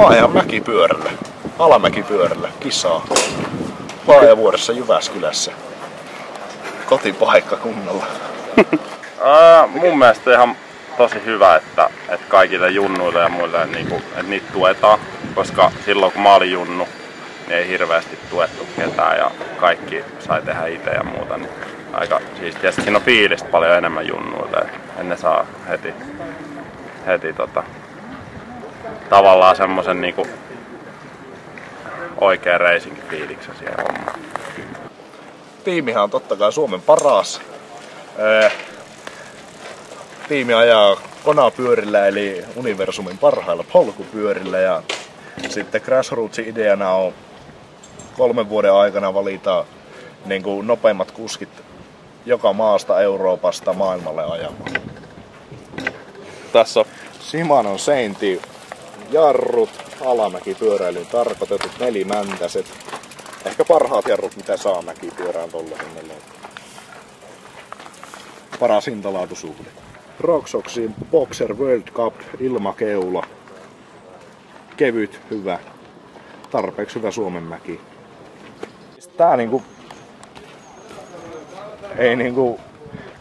Mä ajan mäkipyörällä, alamäkipyörällä, kisaa. Laajavuoressa Jyväskylässä. Kotipaikka kunnolla. Mun mielestä ihan tosi hyvä, että kaikille junnuille ja muille että niitä tuetaan, koska silloin kun mä olin junnu, niin ei hirveästi tuettu ketään ja kaikki sai tehdä itse ja muuta. Niin aika siistiä. Ja siinä on fiilistä paljon enemmän junnuille, että ne saa heti tavallaan semmosen niinku oikean reisinkin fiiliksen siihen hommaan. Tiimihän on totta kai Suomen paras. Tiimi ajaa Kona-pyörillä eli universumin parhailla polkupyörillä ja sitten Grassrootsin ideana on 3 vuoden aikana valita niin kuin nopeimmat kuskit joka maasta Euroopasta maailmalle ajamaan. Tässä Shimanon Seinti jarrut, alamäkipyöräilyyn tarkoitetut nelimäntäiset. Ehkä parhaat jarrut mitä saa mäkipyörään tolla hinnalla. Paras hintalaatusuhde. Rocksoxin Boxer World Cup ilmakeula. Kevyt, hyvä. Tarpeeksi hyvä Suomen mäki. Tää ei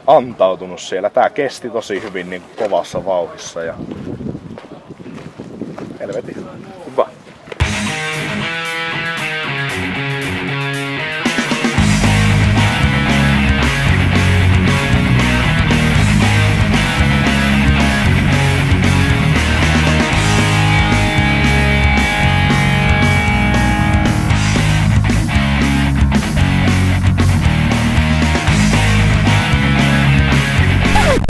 antautunut siellä. Tää kesti tosi hyvin kovassa vauhdissa ja helvetin hyvä.